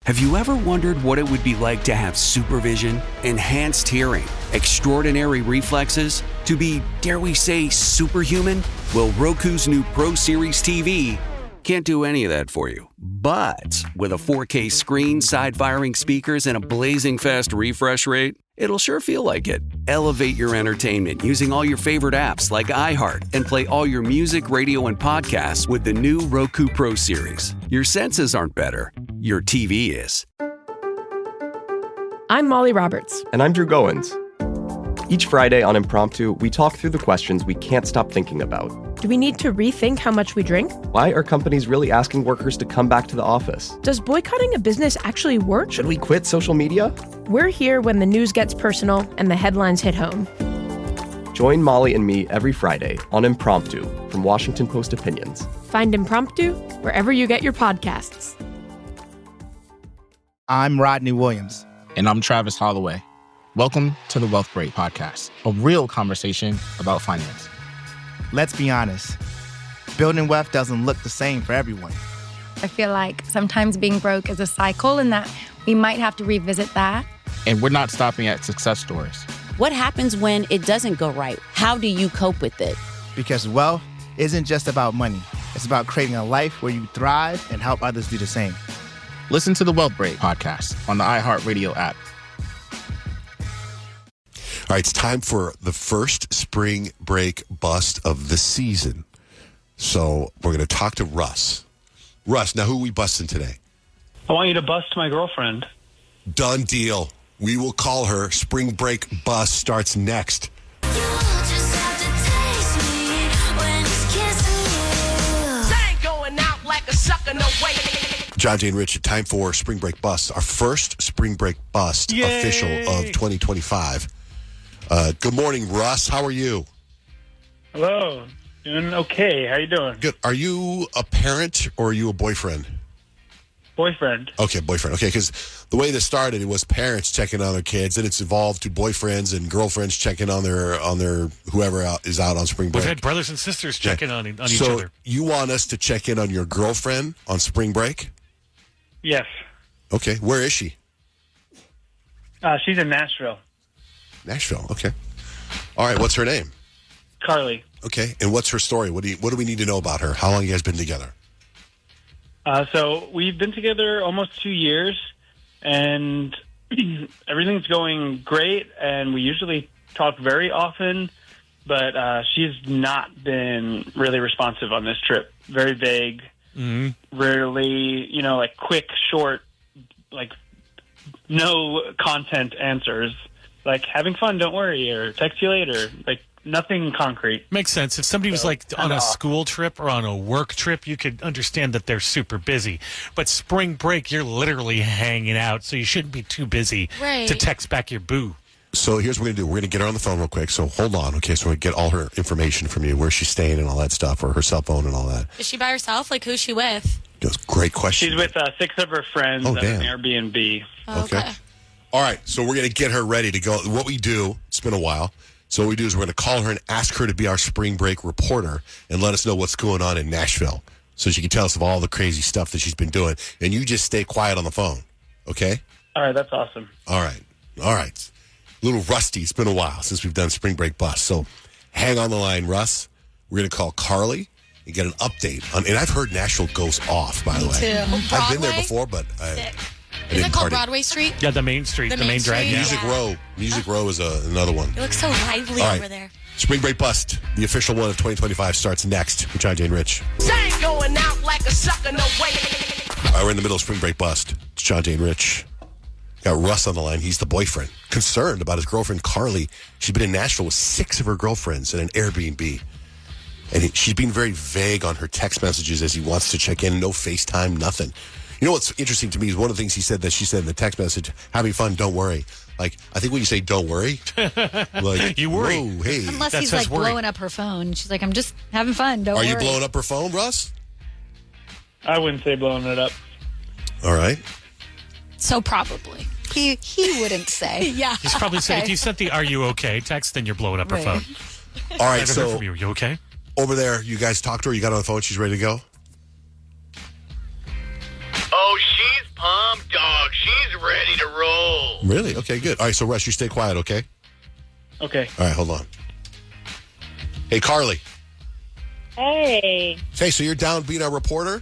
Have you ever wondered what it would be like to have supervision, enhanced hearing, extraordinary reflexes, to be, dare we say, superhuman? Well, Roku's new Pro Series TV can't do any of that for you. But with a 4K screen, side-firing speakers, and a blazing fast refresh rate, it'll sure feel like it. Elevate your entertainment using all your favorite apps like iHeart and play all your music, radio, and podcasts with the new Roku Pro Series. Your senses aren't better. Your TV is. I'm Molly Roberts. And I'm Drew Goins. Each Friday on Impromptu, we talk through the questions we can't stop thinking about. Do we need to rethink how much we drink? Why are companies really asking workers to come back to the office? Does boycotting a business actually work? Should we quit social media? We're here when the news gets personal and the headlines hit home. Join Molly and me every Friday on Impromptu from Washington Post Opinions. Find Impromptu wherever you get your podcasts. I'm Rodney Williams. And I'm Travis Holloway. Welcome to the Wealth Break Podcast, a real conversation about finance. Let's be honest, building wealth doesn't look the same for everyone. I feel like sometimes being broke is a cycle and that we might have to revisit that. And we're not stopping at success stories. What happens when it doesn't go right? How do you cope with it? Because wealth isn't just about money. It's about creating a life where you thrive and help others do the same. Listen to the Wealth Break Podcast on the iHeartRadio app. All right, it's time for the first spring break bust of the season. So we're going to talk to Russ. Russ, now who are we busting today? I want you to bust my girlfriend. Done deal. We will call her. Spring break bust starts next. Johnjay and Rich, time for spring break bust. Our first spring break bust official of 2025. Good morning, Russ. How are you? Hello. Doing okay. How you doing? Good. Are you a parent or are you a boyfriend? Boyfriend. Okay, boyfriend. Okay, because the way this started, it was parents checking on their kids, and it's evolved to boyfriends and girlfriends checking on their whoever is out on spring break. We've had brothers and sisters checking on each other. So you want us to check in on your girlfriend on spring break? Yes. Okay. Where is she? She's in Nashville. Nashville. Okay. All right. What's her name? Carly. Okay. And what's her story? What do we need to know about her? How long you guys been together? So we've been together almost 2 years, and everything's going great. And we usually talk very often, but she's not been really responsive on this trip. Very vague. Mm-hmm. Rarely, like quick, short, like no content answers. Like, having fun, don't worry, or text you later. Like, nothing concrete. Makes sense. If somebody was like on a school trip or on a work trip, you could understand that they're super busy. But spring break, you're literally hanging out, so you shouldn't be too busy to text back your boo. So here's what we're going to do. We're going to get her on the phone real quick. So hold on, okay? So we get all her information from you, where she's staying and all that stuff, or her cell phone and all that. Is she by herself? Like, who's she with? Great question. She's with 6 of her friends at an Airbnb. Okay. All right, so we're going to get her ready to go. What we do, it's been a while, so what we do is we're going to call her and ask her to be our spring break reporter and let us know what's going on in Nashville so she can tell us of all the crazy stuff that she's been doing. And you just stay quiet on the phone, okay? All right, that's awesome. All right. A little rusty. It's been a while since we've done spring break bust. So hang on the line, Russ. We're going to call Carly and get an update on. And I've heard Nashville goes off, by the way. Too. I've been there before, but Is it called Broadway Street? Yeah, the main street, the main drag. Music Row is another one. It looks so lively over there. Spring break bust, the official one of 2025, starts next with Johnjay and Rich. Going out like a sucker, no way. All right, we're in the middle of spring break bust. It's Johnjay and Rich. Got Russ on the line. He's the boyfriend. Concerned about his girlfriend, Carly. She's been in Nashville with 6 of her girlfriends at an Airbnb. And she's been very vague on her text messages as he wants to check in. No FaceTime, nothing. You know what's interesting to me is one of the things she said in the text message, having fun, don't worry. Like, I think when you say don't worry, like, you worry. Whoa, hey. Unless he's like blowing up her phone. She's like, I'm just having fun, don't worry. Are you blowing up her phone, Russ? I wouldn't say blowing it up. All right. So probably. He wouldn't say. Yeah. He's probably saying, if you sent the "Are you okay" text, then you're blowing up her phone. All right, so you okay? Over there, you guys talked to her. You got on the phone. She's ready to go. Oh, she's pumped, dog. Really? Okay, good. All right, so Russ, you stay quiet, okay? Okay. All right, hold on. Hey, Carly. Hey. Hey, so you're down being a reporter?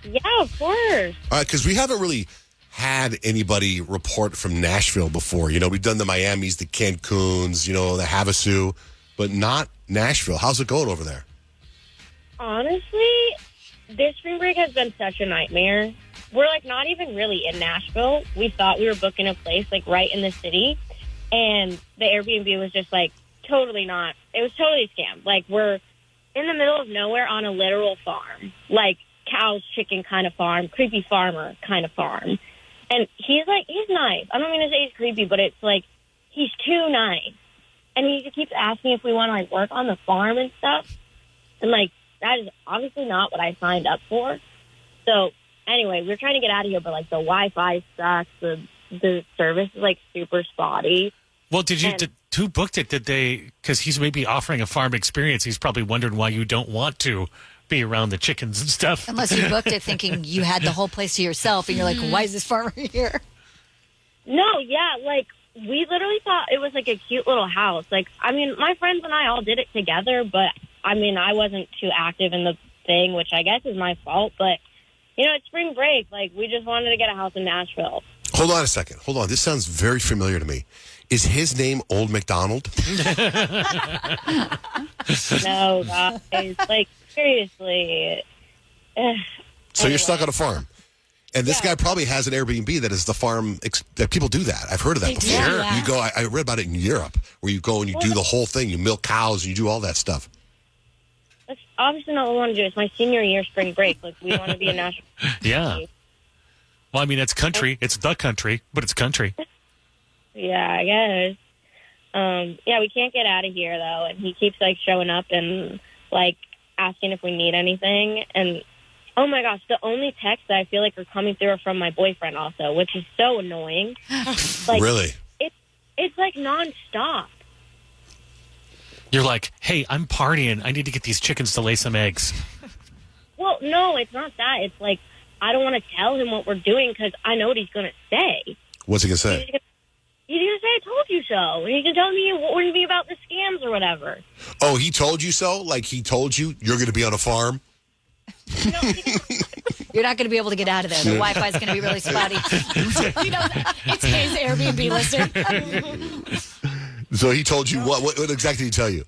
Yeah, of course. All right, because we haven't really had anybody report from Nashville before. You know, we've done the Miamis, the Cancuns, the Havasu, but not Nashville. How's it going over there? Honestly, this spring break has been such a nightmare. We're, not even really in Nashville. We thought we were booking a place, right in the city, and the Airbnb was just, totally not. It was totally a scam. We're in the middle of nowhere on a literal farm. Cows, chicken kind of farm, creepy farmer kind of farm. And he's nice. I don't mean to say he's creepy, but it's he's too nice. And he just keeps asking if we want to work on the farm and stuff. And that is obviously not what I signed up for. So anyway, we're trying to get out of here, but the Wi-Fi sucks. The service is super spotty. Well, who booked it? Did they, because he's maybe offering a farm experience. He's probably wondering why you don't want to be around the chickens and stuff. Unless you booked it thinking you had the whole place to yourself, and you're like, why is this farmer here? No, yeah, we literally thought it was a cute little house. My friends and I all did it together, but I wasn't too active in the thing, which I guess is my fault. But it's spring break. We just wanted to get a house in Nashville. Hold on a second. Hold on. This sounds very familiar to me. Is his name Old McDonald? No, guys. Seriously. So you're stuck on a farm. And this guy probably has an Airbnb that is the farm. That people do that. I've heard of that before. Yeah. You go. I read about it in Europe, where you go and you do the whole thing. You milk cows and you do all that stuff. That's obviously not what we want to do. It's my senior year spring break. We want to be a national. Yeah. Well, it's country. It's the country, but it's country. Yeah, I guess. Yeah, we can't get out of here though, and he keeps showing up and asking if we need anything. And oh my gosh, the only texts that I feel are coming through are from my boyfriend also, which is so annoying. Really? It's nonstop. You're like, hey, I'm partying. I need to get these chickens to lay some eggs. Well, no, it's not that. It's I don't want to tell him what we're doing because I know what he's going to say. What's he going to say? He's going to say, I told you so. And he's going to tell me it wouldn't be about the scams or whatever. Oh, he told you so? He told you you're going to be on a farm? You're not going to be able to get out of there. The Wi-Fi is going to be really spotty. It's his Airbnb listing. So he told you what exactly did he tell you?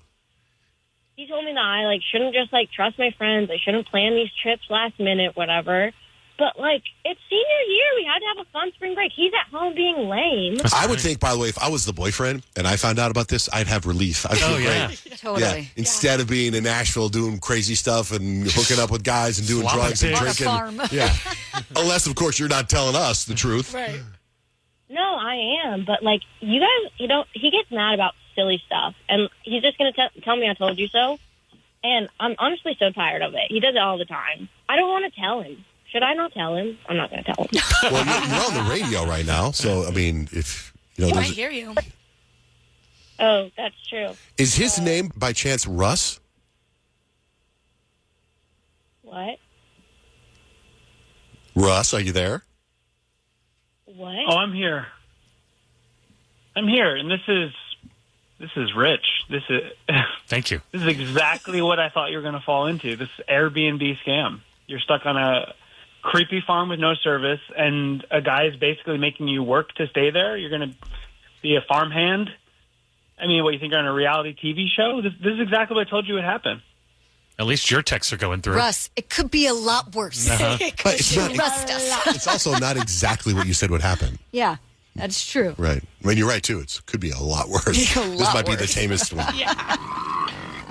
He told me that I shouldn't just trust my friends. I shouldn't plan these trips last minute, whatever. But it's senior year. We had to have a fun spring break. He's at home being lame. I would think, by the way, if I was the boyfriend and I found out about this, I'd have relief. I'd feel great. Totally. Yeah. Instead of being in Nashville doing crazy stuff and hooking up with guys and doing drugs and drinking. On a farm. Yeah. Unless, of course, you're not telling us the truth. Right. No, I am. But you guys, he gets mad about silly stuff, and he's just going to tell me I told you so. And I'm honestly so tired of it. He does it all the time. I don't want to tell him. Should I not tell him? I'm not going to tell him. Well, you're on the radio right now, so if I hear you. Oh, that's true. Is his name by chance Russ? What? Russ, are you there? What? Oh, I'm here. I'm here, and this is Rich. This is Thank you. This is exactly what I thought you were going to fall into. This Airbnb scam. You're stuck on a creepy farm with no service, and a guy is basically making you work to stay there. You're going to be a farmhand. What, you think you're on a reality TV show? This is exactly what I told you would happen. At least your texts are going through. Russ, it could be a lot worse. But it's also not exactly what you said would happen. Yeah, that's true. Right. You're right, too. It could be a lot worse. This might be the tamest one. Yeah.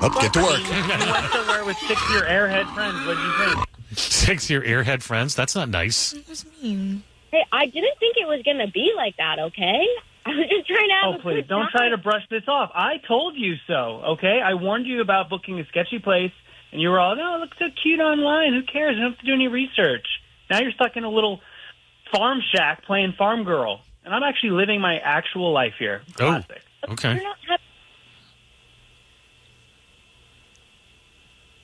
Oh, get to work. You went somewhere with 6 of your airhead friends. What did you think? 6 of your airhead friends? That's not nice. That was mean. Hey, I didn't think it was going to be like that, okay? I was just trying to have a please, good don't time. try to brush this off. I told you so, okay? I warned you about booking a sketchy place, and you were all, no, it looks so cute online. Who cares? I don't have to do any research. Now you're stuck in a little farm shack playing farm girl. And I'm actually living my actual life here. Classic. Oh, okay. You're not happy.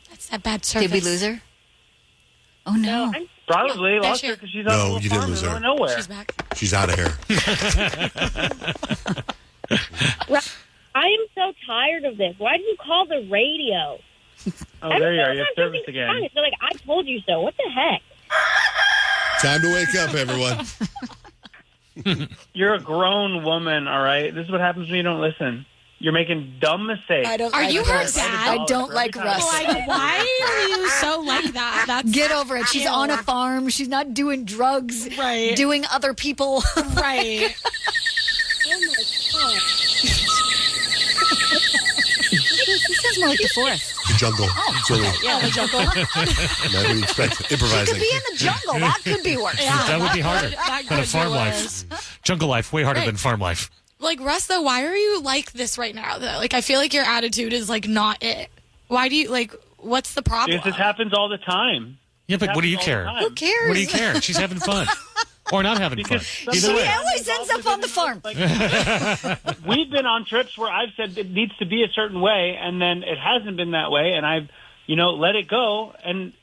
That's that bad service. Did we lose her? Oh, no. Probably lost her because she's on a little you farm didn't lose in the her. middle of nowhere. She's back. She's out of here. I am so tired of this. Why do you call the radio? Oh, there you are. You have service again. So, like, I told you so. What the heck? Time to wake up, everyone. You're a grown woman, all right? This is what happens when you don't listen. You're making dumb mistakes. Are you her dad? I don't like Russ. Why are you so like that? Get over it. She's on a farm. She's not doing drugs. Right. Doing other people. Right. Oh, my God. This sounds more like the forest. The jungle. Yeah, the jungle. What do you expect? She Improvising. could be in the jungle. That could be worse. That would be harder than a farm life. Jungle life, way harder than farm life. Like, Russ, though, why are you like this right now, though? Like, I feel like your attitude is, like, not it. Why do you, like, what's the problem? Because this happens all the time. Yeah, but what do you care? Who cares? What do you care? She's having fun. Or not having fun. Either She way. always ends up on the farm. We've been on trips where I've said it needs to be a certain way, and then it hasn't been that way, and I've, let it go, and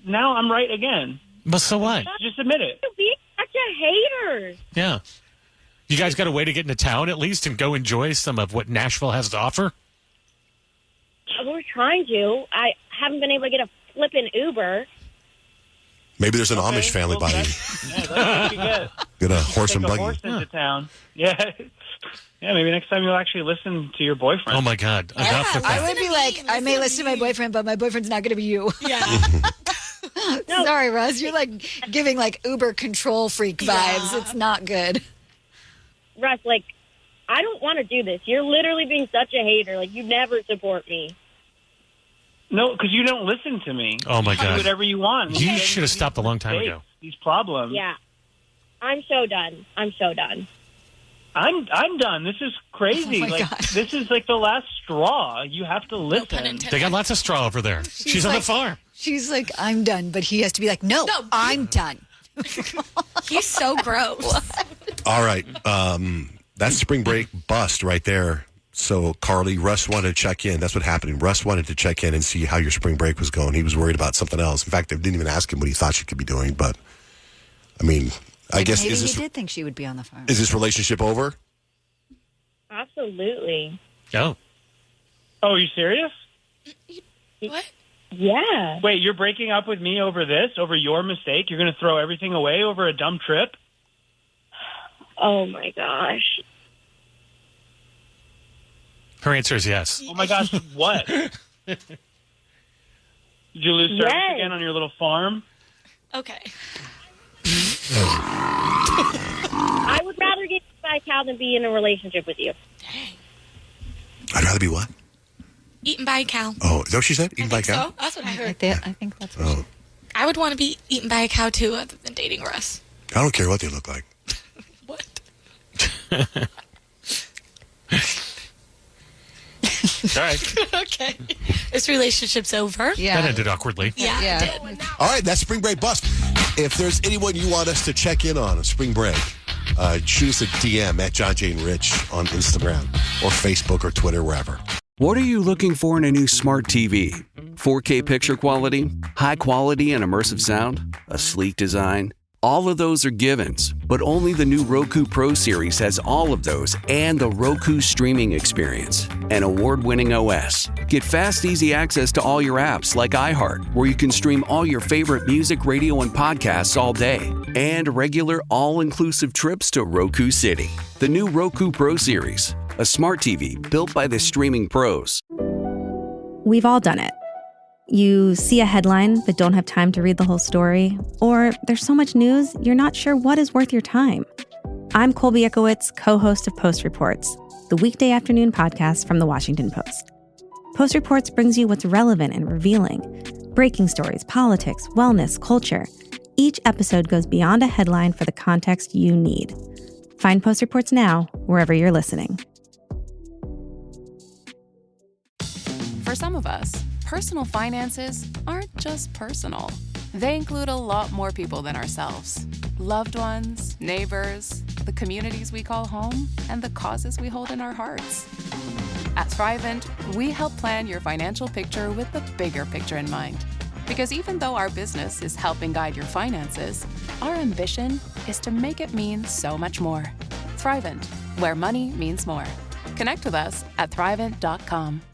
now I'm right again. But so what? Just admit it. You're being such a hater. Yeah. You guys got a way to get into town at least and go enjoy some of what Nashville has to offer? We're trying to. I haven't been able to get a flippin' Uber. Maybe there's an Amish family by you. Yeah, that's what you get. Get a horse and Take a buggy. horse into town. Yeah. Yeah, maybe next time you'll actually listen to your boyfriend. Oh, my God. Enough with I that. would be like, I may listen to my boyfriend, but my boyfriend's not going to be you. Yeah. Sorry, Russ. You're like giving like Uber control freak vibes. It's not good. Russ, like, I don't want to do this. You're literally being such a hater. Like, you never support me. No, because you don't listen to me. Oh, my You do God. whatever you want. You should have stopped a long time ago. These problems. Yeah. I'm so done. I'm so done. I'm done. This is crazy. Oh my God. This is like the last straw. You have to listen. They got lots of straw over there. She's on the farm. She's like, I'm done. But he has to be like, no, I'm done. He's so gross. All right. That's spring break bust right there. So, Carly, Russ wanted to check in. That's what happened. Russ wanted to check in and see how your spring break was going. He was worried about something else. In fact, I didn't even ask him what he thought she could be doing. But, I mean, I guess maybe is this he did think she would be on the farm. is this relationship over? Absolutely. Oh. Oh, are you serious? What? Yeah. Wait, you're breaking up with me over this? Over your mistake? You're going to throw everything away over a dumb trip? Oh, my gosh. Her answer is yes. Oh, my gosh, what? Did you lose service Yes. again on your little farm? Okay. I would rather get by a cow than be in a relationship with you. I'd rather be what? Eaten by a cow. Oh, is that what she said? Eaten by a cow? So that's what I heard. I think that's what Oh, I would want to be eaten by a cow too, other than dating Russ. I don't care what they look like. What? All right. Okay. This relationship's over. That ended awkwardly. Yeah. It did. All right, that's spring break bust. If there's anyone you want us to check in on spring break, shoot us a DM at Johnjay and Rich on Instagram or Facebook or Twitter, wherever. What are you looking for in a new smart TV? 4K picture quality? High quality and immersive sound? A sleek design? All of those are givens, but only the new Roku Pro Series has all of those and the Roku streaming experience, an award-winning OS. Get fast, easy access to all your apps like iHeart, where you can stream all your favorite music, radio, and podcasts all day, and regular all-inclusive trips to Roku City. The new Roku Pro Series, a smart TV built by the streaming pros. We've all done it. You see a headline but don't have time to read the whole story, or there's so much news you're not sure what is worth your time. I'm Colby Ekowitz, co-host of Post Reports, the weekday afternoon podcast from The Washington Post. Post Reports brings you what's relevant and revealing. Breaking stories, politics, wellness, culture. Each episode goes beyond a headline for the context you need. Find Post Reports now, wherever you're listening. For some of us, personal finances aren't just personal. They include a lot more people than ourselves. Loved ones, neighbors, the communities we call home, and the causes we hold in our hearts. At Thrivent, we help plan your financial picture with the bigger picture in mind. Because even though our business is helping guide your finances, our ambition is to make it mean so much more. Thrivent, where money means more. Connect with us at Thrivent.com.